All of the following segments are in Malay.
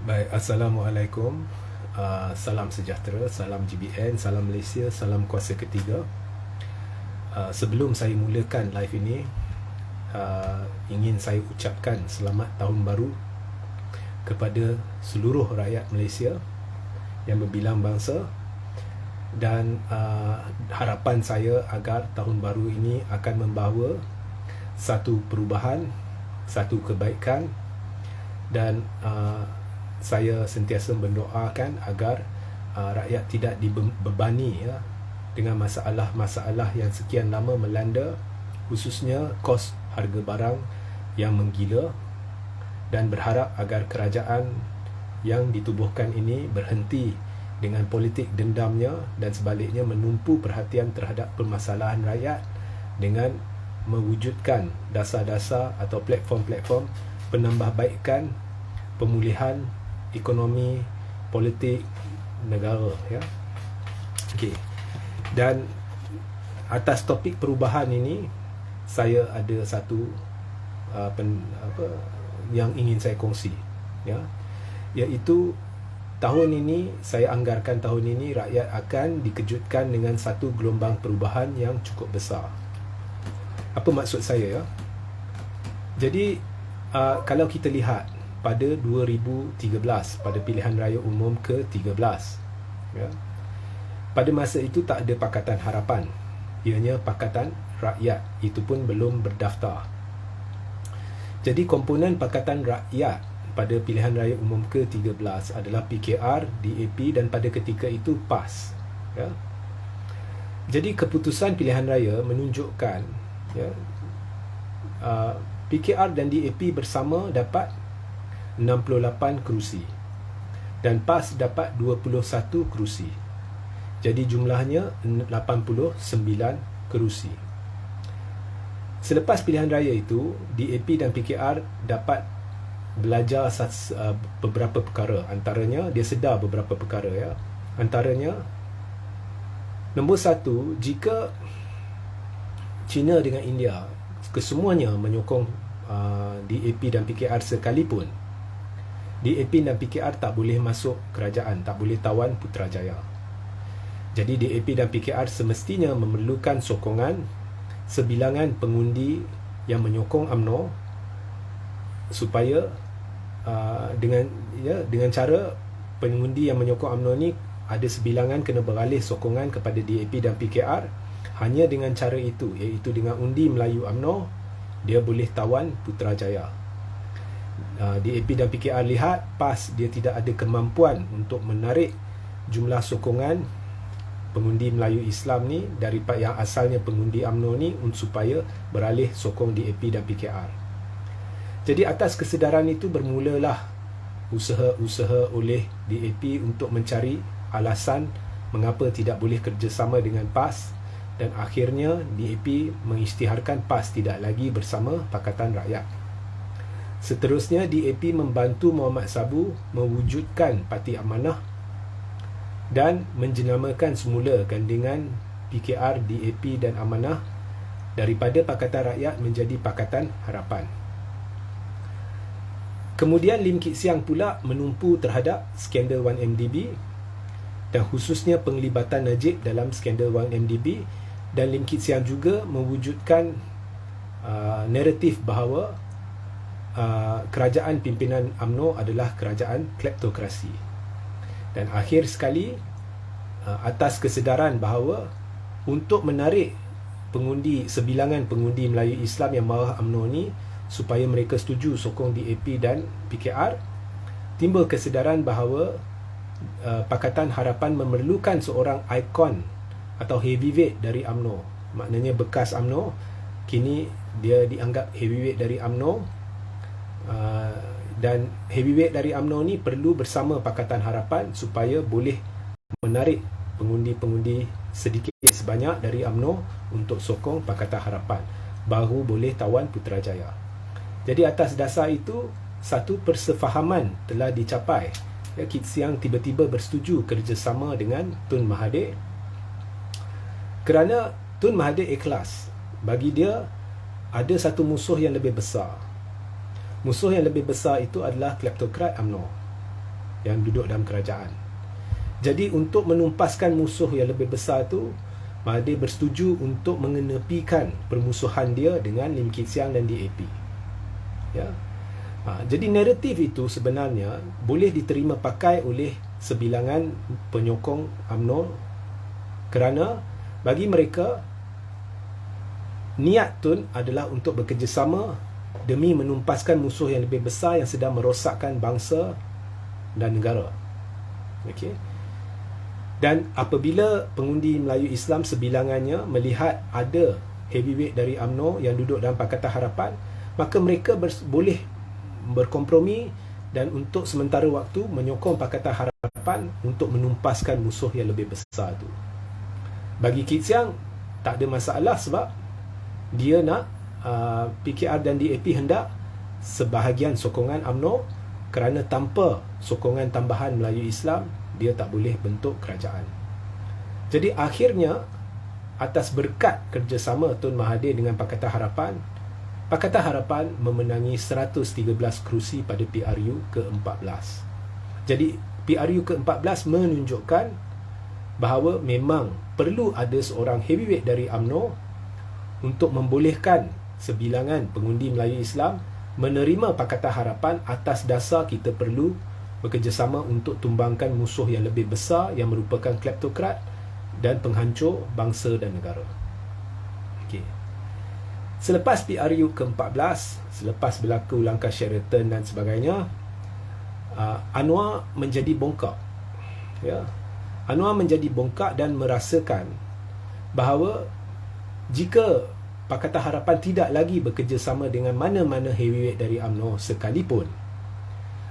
Baik, Assalamualaikum. Salam sejahtera, salam GBN, salam Malaysia, salam kuasa ketiga. Sebelum saya mulakan live ini, ingin saya ucapkan selamat tahun baru kepada seluruh rakyat Malaysia yang berbilang bangsa, dan harapan saya agar tahun baru ini akan membawa satu perubahan, satu kebaikan, dan saya sentiasa mendoakan agar rakyat tidak dibebani dengan masalah-masalah yang sekian lama melanda, khususnya kos harga barang yang menggila, dan berharap agar kerajaan yang ditubuhkan ini berhenti dengan politik dendamnya dan sebaliknya menumpu perhatian terhadap permasalahan rakyat dengan mewujudkan dasar-dasar atau platform-platform penambahbaikan pemulihan ekonomi, politik negara, ya. Okey. Dan atas topik perubahan ini, saya ada satu yang ingin saya kongsi, ya, iaitu tahun ini, saya anggarkan tahun ini rakyat akan dikejutkan dengan satu gelombang perubahan yang cukup besar. Apa maksud saya, ya? Jadi kalau kita lihat pada 2013, pada pilihan raya umum ke-13, ya, pada masa itu tak ada Pakatan Harapan, ianya Pakatan Rakyat, itu pun belum berdaftar. Jadi komponen Pakatan Rakyat pada pilihan raya umum ke-13 adalah PKR, DAP dan pada ketika itu PAS, ya. Jadi keputusan pilihan raya menunjukkan, ya, PKR dan DAP bersama dapat 68 kerusi dan PAS dapat 21 kerusi. Jadi jumlahnya 89 kerusi. Selepas pilihan raya itu, DAP dan PKR dapat belajar beberapa perkara. Antaranya, dia sedar beberapa perkara, ya. Antaranya, nombor satu, jika China dengan India kesemuanya menyokong DAP dan PKR sekalipun, DAP dan PKR tak boleh masuk kerajaan, tak boleh tawan Putrajaya. Jadi DAP dan PKR semestinya memerlukan sokongan sebilangan pengundi yang menyokong UMNO supaya dengan cara pengundi yang menyokong UMNO ni ada sebilangan kena beralih sokongan kepada DAP dan PKR. Hanya dengan cara itu, iaitu dengan undi Melayu UMNO, dia boleh tawan Putrajaya. DAP dan PKR lihat PAS dia tidak ada kemampuan untuk menarik jumlah sokongan pengundi Melayu Islam ni daripada yang asalnya pengundi UMNO ni supaya beralih sokong DAP dan PKR. Jadi atas kesedaran itu bermulalah usaha-usaha oleh DAP untuk mencari alasan mengapa tidak boleh kerjasama dengan PAS, dan akhirnya DAP mengisytiharkan PAS tidak lagi bersama Pakatan Rakyat. Seterusnya, DAP membantu Muhammad Sabu mewujudkan Parti Amanah dan menjenamakan semula gandingan PKR, DAP dan Amanah daripada Pakatan Rakyat menjadi Pakatan Harapan. Kemudian Lim Kit Siang pula menumpu terhadap skandal 1MDB dan khususnya penglibatan Najib dalam skandal 1MDB, dan Lim Kit Siang juga mewujudkan naratif bahawa kerajaan pimpinan UMNO adalah kerajaan kleptokrasi. Dan akhir sekali, atas kesedaran bahawa untuk menarik pengundi, sebilangan pengundi Melayu Islam yang marah UMNO ni supaya mereka setuju sokong DAP dan PKR, timbul kesedaran bahawa Pakatan Harapan memerlukan seorang ikon atau heavyweight dari UMNO. Maknanya bekas UMNO, kini dia dianggap heavyweight dari UMNO. Dan heavyweight dari UMNO ni perlu bersama Pakatan Harapan supaya boleh menarik pengundi-pengundi sedikit sebanyak dari UMNO untuk sokong Pakatan Harapan, baru boleh tawan Putrajaya. Jadi atas dasar itu, satu persefahaman telah dicapai. Kit Siang tiba-tiba bersetuju kerjasama dengan Tun Mahathir kerana Tun Mahathir ikhlas. Bagi dia, ada satu musuh yang lebih besar. Musuh yang lebih besar itu adalah kleptokrat UMNO. yang duduk dalam kerajaan. Jadi untuk menumpaskan musuh yang lebih besar tu, Mahathir bersetuju untuk mengenepikan permusuhan dia dengan Lim Kit Siang dan DAP. Ya. Jadi naratif itu sebenarnya boleh diterima pakai oleh sebilangan penyokong UMNO kerana bagi mereka niat Tun adalah untuk bekerjasama demi menumpaskan musuh yang lebih besar yang sedang merosakkan bangsa dan negara. Okey. Dan apabila pengundi Melayu Islam sebilangannya melihat ada heavyweight dari UMNO yang duduk dalam Pakatan Harapan, maka mereka boleh berkompromi dan untuk sementara waktu menyokong Pakatan Harapan untuk menumpaskan musuh yang lebih besar tu. Bagi Kit Siang tak ada masalah sebab dia nak PKR dan DAP hendak sebahagian sokongan UMNO kerana tanpa sokongan tambahan Melayu Islam dia tak boleh bentuk kerajaan. Jadi akhirnya atas berkat kerjasama Tun Mahathir dengan Pakatan Harapan, Pakatan Harapan memenangi 113 kerusi pada PRU ke-14. Jadi PRU ke-14 menunjukkan bahawa memang perlu ada seorang heavyweight dari UMNO untuk membolehkan sebilangan pengundi Melayu Islam menerima Pakatan Harapan atas dasar kita perlu bekerjasama untuk tumbangkan musuh yang lebih besar yang merupakan kleptokrat dan penghancur bangsa dan negara. Okey. Selepas PRU ke-14, selepas berlaku langkah Sheraton dan sebagainya, Anwar menjadi bongkak. Ya. Anwar menjadi bongkak dan merasakan bahawa jika Pakatan Harapan tidak lagi bekerjasama dengan mana-mana heavyweight dari UMNO sekalipun,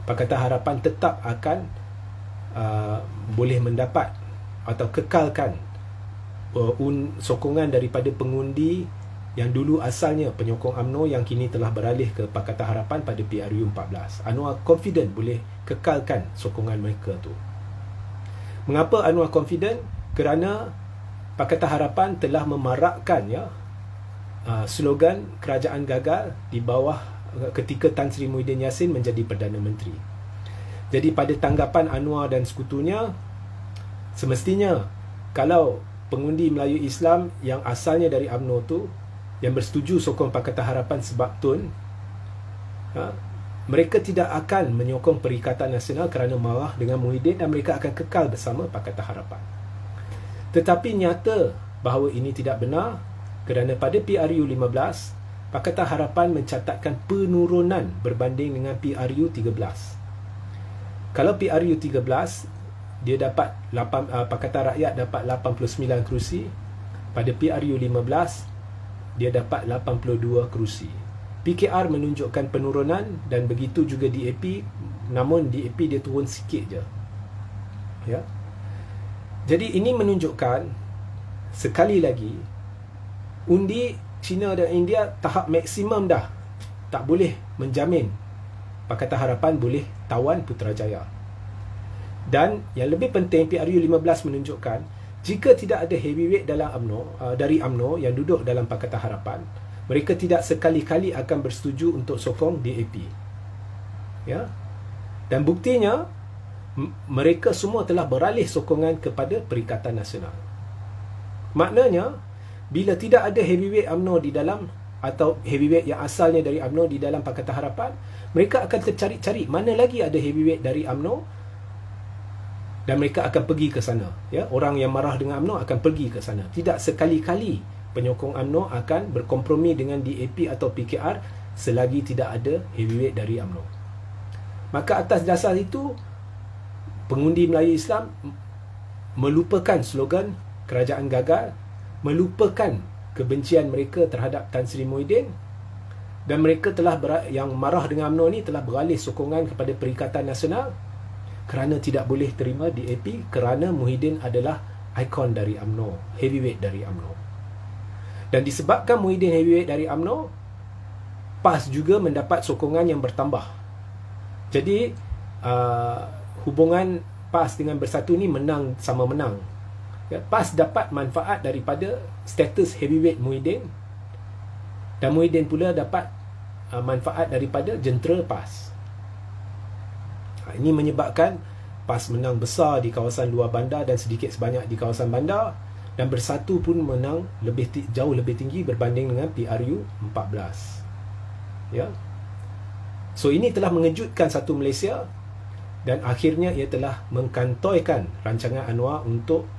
Pakatan Harapan tetap akan boleh mendapat atau kekalkan sokongan daripada pengundi yang dulu asalnya penyokong UMNO yang kini telah beralih ke Pakatan Harapan pada PRU 14. Anwar confident boleh kekalkan sokongan mereka tu. Mengapa Anwar confident? Kerana Pakatan Harapan telah memarakkan slogan kerajaan gagal di bawah ketika Tan Sri Muhyiddin Yassin menjadi Perdana Menteri. Jadi pada tanggapan Anwar dan sekutunya, semestinya kalau pengundi Melayu Islam yang asalnya dari UMNO tu yang bersetuju sokong Pakatan Harapan sebab Tun, mereka tidak akan menyokong Perikatan Nasional kerana marah dengan Muhyiddin dan mereka akan kekal bersama Pakatan Harapan. Tetapi nyata bahawa ini tidak benar kerana pada PRU 15 Pakatan Harapan mencatatkan penurunan berbanding dengan PRU 13. Kalau PRU 13 dia dapat Pakatan Rakyat dapat 89 kerusi, pada PRU 15 dia dapat 82 kerusi. PKR menunjukkan penurunan dan begitu juga DAP, namun DAP dia turun sikit je. Ya. Jadi ini menunjukkan sekali lagi undi China dan India tahap maksimum dah tak boleh menjamin Pakatan Harapan boleh tawan Putrajaya. Dan yang lebih penting, PRU 15 menunjukkan jika tidak ada heavyweight dalam UMNO, dari UMNO yang duduk dalam Pakatan Harapan, mereka tidak sekali-kali akan bersetuju untuk sokong DAP. Ya. Dan buktinya mereka semua telah beralih sokongan kepada Perikatan Nasional. Maknanya bila tidak ada heavyweight UMNO di dalam, atau heavyweight yang asalnya dari UMNO di dalam Pakatan Harapan, mereka akan tercari-cari mana lagi ada heavyweight dari UMNO dan mereka akan pergi ke sana. Ya, orang yang marah dengan UMNO akan pergi ke sana. Tidak sekali-kali penyokong UMNO akan berkompromi dengan DAP atau PKR selagi tidak ada heavyweight dari UMNO. Maka atas dasar itu, pengundi Melayu Islam melupakan slogan kerajaan gagal, melupakan kebencian mereka terhadap Tan Sri Muhyiddin, dan mereka telah yang marah dengan UMNO ni telah beralih sokongan kepada Perikatan Nasional kerana tidak boleh terima DAP kerana Muhyiddin adalah ikon dari UMNO, heavyweight dari UMNO. Dan disebabkan Muhyiddin heavyweight dari UMNO, PAS juga mendapat sokongan yang bertambah. Jadi hubungan PAS dengan Bersatu ni menang sama menang. Ya, PAS dapat manfaat daripada status heavyweight Muhyiddin dan Muhyiddin pula dapat manfaat daripada jentera PAS. Ini menyebabkan PAS menang besar di kawasan luar bandar dan sedikit sebanyak di kawasan bandar, dan Bersatu pun menang jauh lebih tinggi berbanding dengan PRU 14. Ya. So ini telah mengejutkan satu Malaysia, dan akhirnya ia telah mengkantoikan rancangan Anwar untuk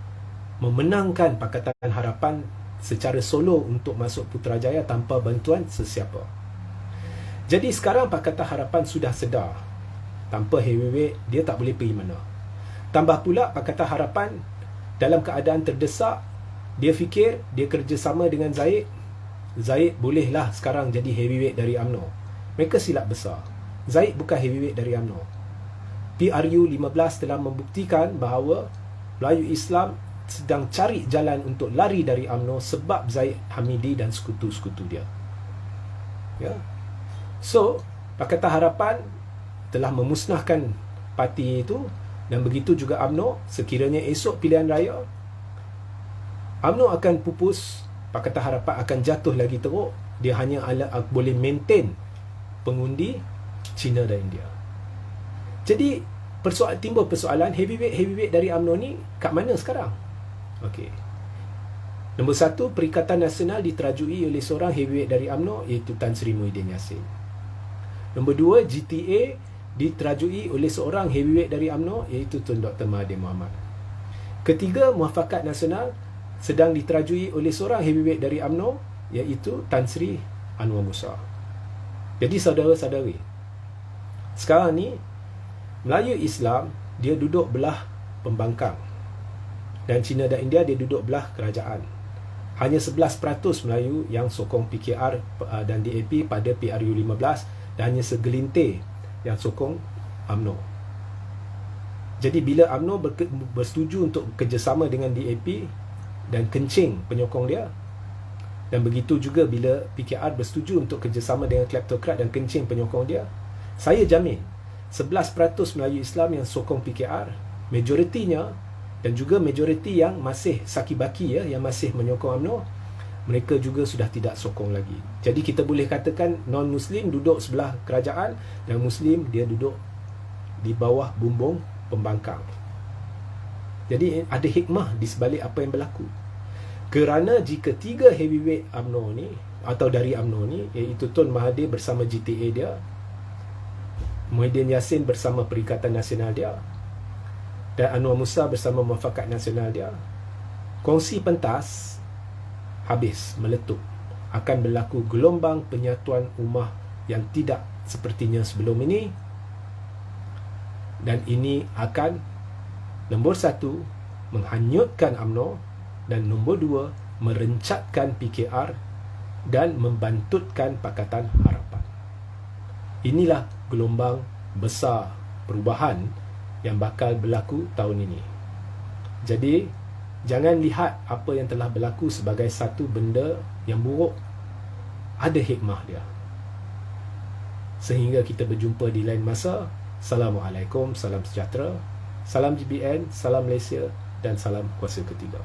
memenangkan Pakatan Harapan secara solo untuk masuk Putrajaya tanpa bantuan sesiapa. Jadi sekarang Pakatan Harapan sudah sedar tanpa heavyweight dia tak boleh pergi mana. Tambah pula Pakatan Harapan dalam keadaan terdesak, dia fikir dia kerjasama dengan Zahid. Zahid bolehlah sekarang jadi heavyweight dari UMNO. Mereka silap besar. Zahid bukan heavyweight dari UMNO. PRU 15 telah membuktikan bahawa Melayu Islam sedang cari jalan untuk lari dari UMNO sebab Zahid Hamidi dan sekutu-sekutu dia. Ya. So, Pakatan Harapan telah memusnahkan parti itu, dan begitu juga UMNO. Sekiranya esok pilihan raya, UMNO akan pupus, Pakatan Harapan akan jatuh lagi teruk. Dia hanya boleh maintain pengundi China dan India. Jadi timbul persoalan heavyweight dari UMNO ni kat mana sekarang? Okey. Nombor 1, Perikatan Nasional diterajui oleh seorang heavyweight dari UMNO, iaitu Tan Sri Muhyiddin Yassin. Nombor 2, GTA diterajui oleh seorang heavyweight dari UMNO, iaitu Tun Dr. Mahathir Mohamad. Ketiga, Muafakat Nasional sedang diterajui oleh seorang heavyweight dari UMNO, iaitu Tan Sri Anwar Musa. Jadi saudara-saudari, sekarang ni Melayu Islam dia duduk belah pembangkang, dan China dan India dia duduk belah kerajaan. Hanya 11% Melayu yang sokong PKR dan DAP pada PRU 15, dan hanya segelintir yang sokong UMNO. Jadi bila UMNO bersetuju untuk bekerjasama dengan DAP dan kencing penyokong dia, dan begitu juga bila PKR bersetuju untuk kerjasama dengan kleptokrat dan kencing penyokong dia, saya jamin 11% Melayu Islam yang sokong PKR, majoritinya, dan juga majoriti yang masih saki-baki, yang masih menyokong UMNO, mereka juga sudah tidak sokong lagi. Jadi kita boleh katakan non-Muslim duduk sebelah kerajaan, dan Muslim dia duduk di bawah bumbung pembangkang. Jadi ada hikmah di sebalik apa yang berlaku. Kerana jika 3 heavyweight UMNO ni, atau dari UMNO ni, iaitu Tun Mahathir bersama GTA dia, Muhyiddin Yassin bersama Perikatan Nasional dia, dan Anwar Musa bersama Muafakat Nasional dia, kongsi pentas habis, meletup. Akan berlaku gelombang penyatuan ummah yang tidak sepertinya sebelum ini, dan ini akan, nombor 1, menghanyutkan UMNO, dan nombor 2, merencatkan PKR dan membantutkan Pakatan Harapan. Inilah gelombang besar perubahan yang bakal berlaku tahun ini. Jadi jangan lihat apa yang telah berlaku sebagai satu benda yang buruk. Ada hikmah dia. Sehingga kita berjumpa di lain masa. Assalamualaikum, salam sejahtera, salam GBN, salam Malaysia, dan salam kuasa ketiga.